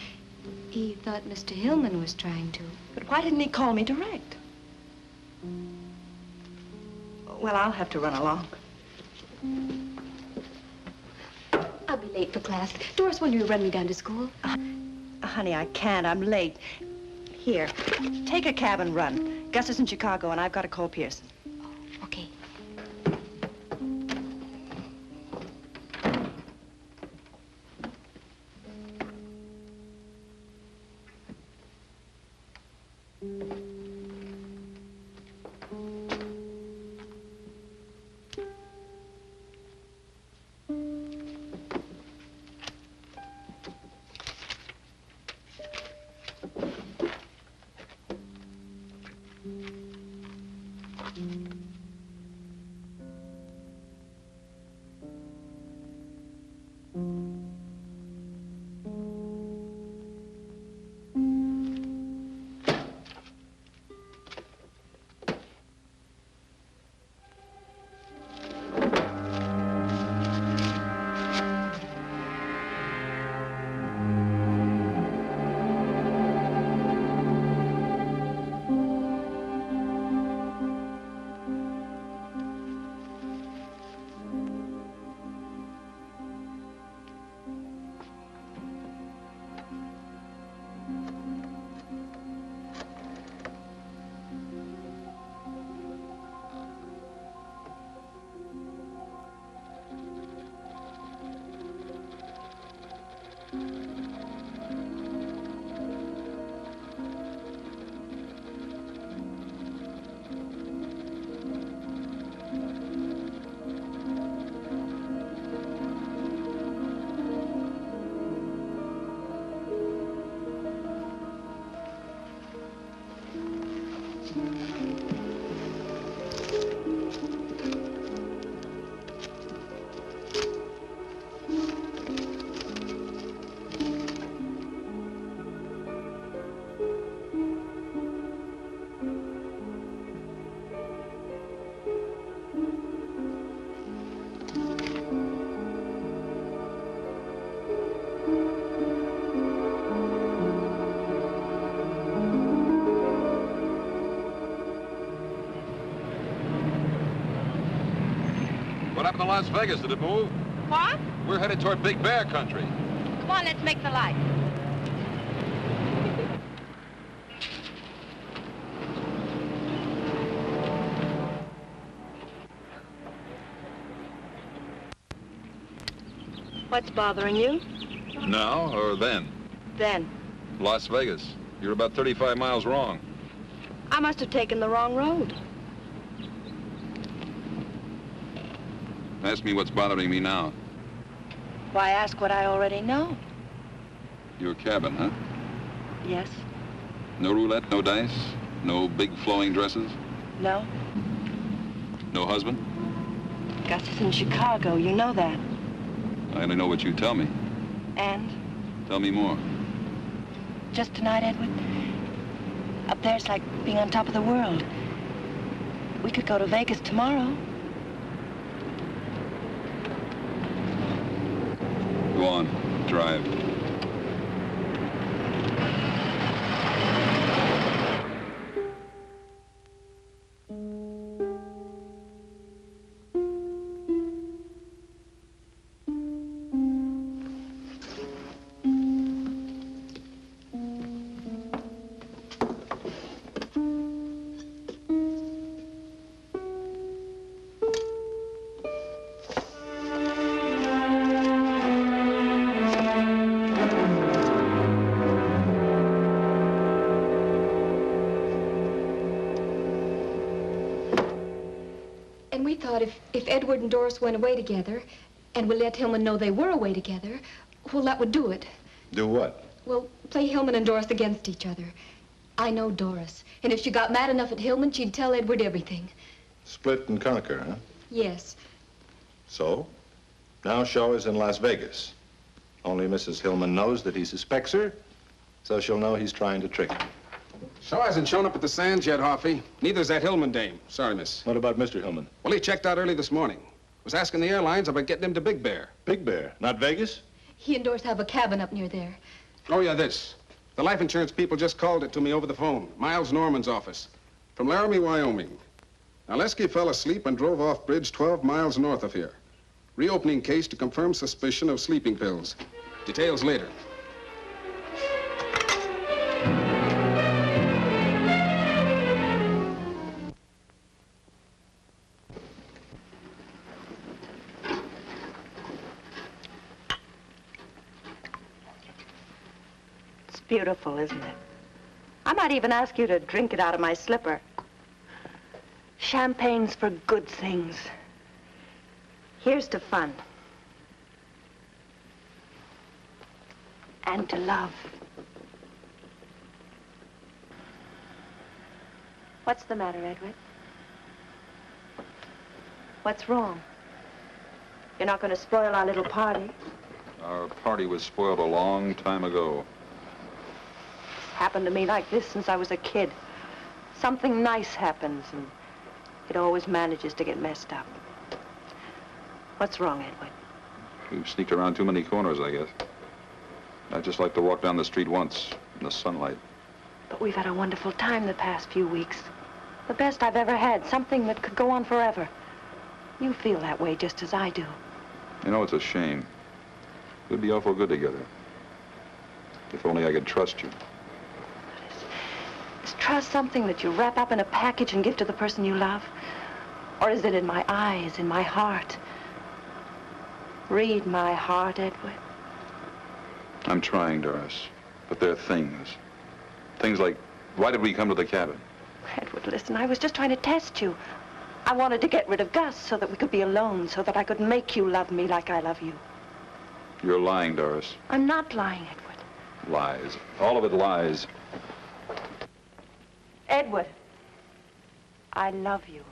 He thought Mr. Hillman was trying to. But why didn't he call me direct? Well, I'll have to run along. I'll be late for class. Doris, when you run me down to school? Honey, I can't. I'm late. Here, take a cab and run. Gus is in Chicago, and I've got to call Pearson. Okay. What happened to Las Vegas? Did it move? What? We're headed toward Big Bear country. Come on, let's make the light. What's bothering you? Now or then? Then. Las Vegas. You're about 35 miles wrong. I must have taken the wrong road. Ask me what's bothering me now. Why ask what I already know? Your cabin, huh? Yes. No roulette, no dice, no big flowing dresses, No. no husband? Gus is in Chicago. You know that. I only know what you tell me. And? Tell me more. Just tonight, Edward? Up there's like being on top of the world. We could go to Vegas tomorrow. Go on, drive. And we thought if Edward and Doris went away together, and we let Hillman know they were away together, well, that would do it. Do what? Well, play Hillman and Doris against each other. I know Doris, and if she got mad enough at Hillman, she'd tell Edward everything. Split and conquer, huh? Yes. So, now Shaw is in Las Vegas. Only Mrs. Hillman knows that he suspects her, so she'll know he's trying to trick her. Shaw hasn't shown up at the Sands yet, Hoffy. Neither's that Hillman dame. Sorry, miss. What about Mr. Hillman? Well, he checked out early this morning. Was asking the airlines about getting him to Big Bear. Big Bear? Not Vegas? He and Doris have a cabin up near there. Oh, yeah, this. The life insurance people just called it to me over the phone. Miles Norman's office. From Laramie, Wyoming. Now, Lesky fell asleep and drove off bridge 12 miles north of here. Reopening case to confirm suspicion of sleeping pills. Details later. It's beautiful, isn't it? I might even ask you to drink it out of my slipper. Champagne's for good things. Here's to fun. And to love. What's the matter, Edward? What's wrong? You're not going to spoil our little party. Our party was spoiled a long time ago. It's happened to me like this since I was a kid. Something nice happens, and it always manages to get messed up. What's wrong, Edward? We've sneaked around too many corners, I guess. I'd just like to walk down the street once in the sunlight. But we've had a wonderful time the past few weeks. The best I've ever had, something that could go on forever. You feel that way just as I do. You know, it's a shame. We'd be awful good together. If only I could trust you. Is trust something that you wrap up in a package and give to the person you love? Or is it in my eyes, in my heart? Read my heart, Edward. I'm trying, Doris. But there are things. Things like, why did we come to the cabin? Edward, listen, I was just trying to test you. I wanted to get rid of Gus so that we could be alone, so that I could make you love me like I love you. You're lying, Doris. I'm not lying, Edward. Lies. All of it lies. Edward, I love you.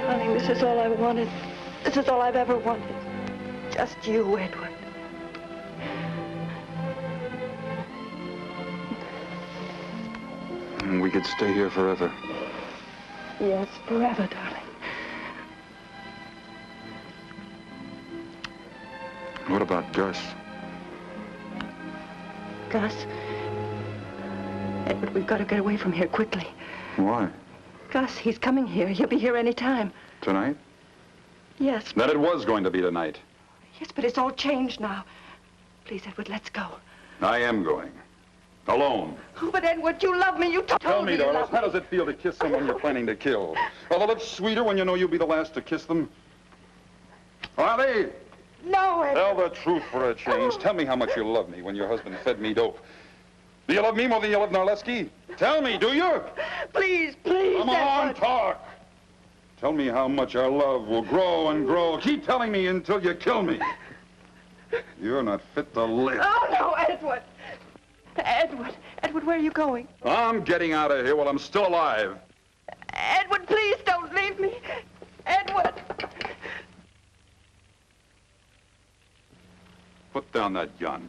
Darling, this is all I wanted. This is all I've ever wanted. Just you, Edward. We could stay here forever. Yes, forever, darling. What about Gus? Gus. Edward, we've got to get away from here quickly. Why? Gus, he's coming here. He'll be here any time. Tonight? Yes. That it was going to be tonight. Yes, but it's all changed now. Please, Edward, let's go. I am going. Alone. Oh, but Edward, you love me. You told Tell me, you darling, love how does it feel to kiss someone you're planning to kill? Are the lips sweeter when you know you'll be the last to kiss them? Are they? No, Edward. Tell the truth for a change. Tell me how much you love me when your husband fed me dope. Do you love me more than you love Narleski? Tell me, do you? Please, please, Come on, Edward. talk. Tell me how much our love will grow and grow. Keep telling me until you kill me. You're not fit to live. Oh, no, Edward. Edward. Edward, where are you going? I'm getting out of here while I'm still alive. Edward, please don't leave me. Edward. Put down that gun.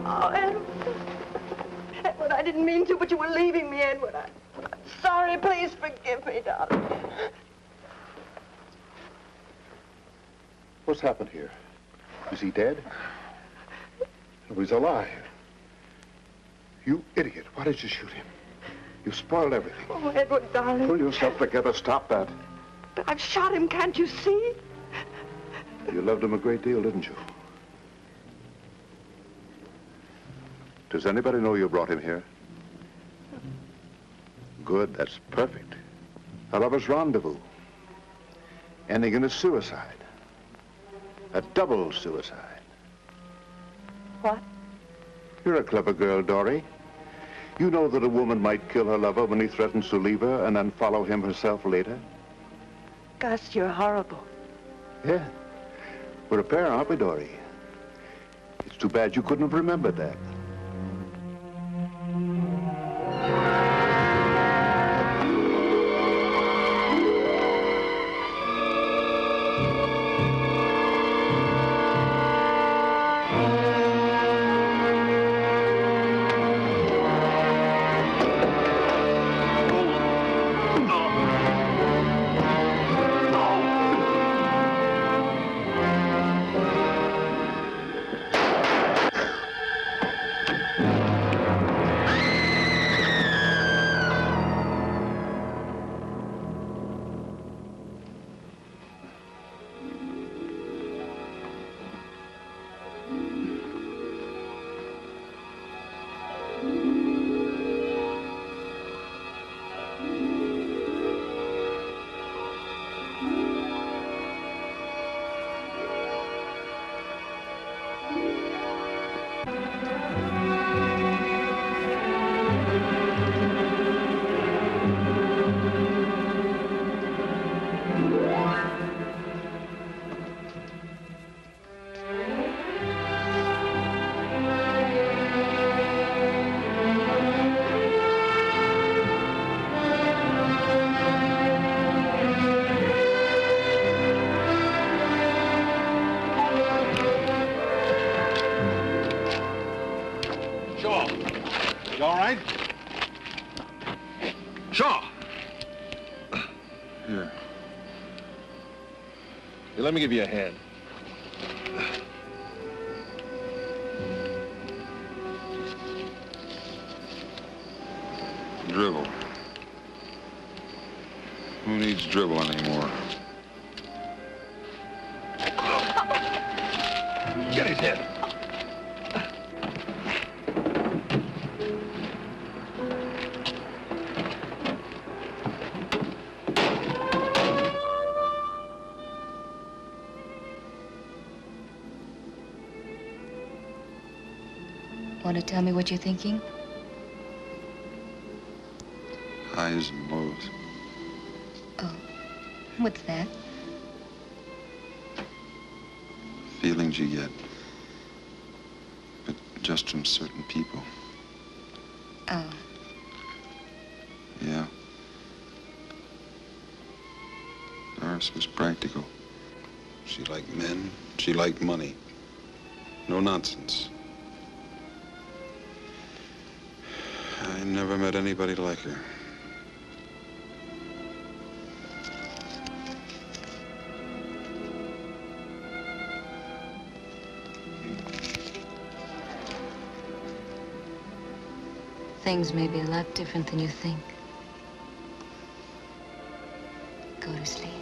Oh, Edward. Edward, I didn't mean to, but you were leaving me, Edward. I'm sorry. Please forgive me, darling. What's happened here? Is he dead? No, he's alive. You idiot. Why did you shoot him? You spoiled everything. Oh, Edward, darling. Pull yourself together. Stop that. But I've shot him, can't you see? You loved him a great deal, didn't you? Does anybody know you brought him here? Good, that's perfect. A lover's rendezvous. Ending in a suicide. A double suicide. What? You're a clever girl, Dory. You know that a woman might kill her lover when he threatens to leave her and then follow him herself later? Gus, you're horrible. Yeah. We're a pair, aren't we, Dory? It's too bad you couldn't have remembered that. Let me give you a hand. Dribble. Who needs dribble anymore? Get his head. Want to tell me what you're thinking? Highs and lows. Oh, what's that? Feelings you get. But just from certain people. Oh. Yeah. Doris was practical. She liked men. She liked money. No nonsense. I never met anybody like her. Things may be a lot different than you think. Go to sleep.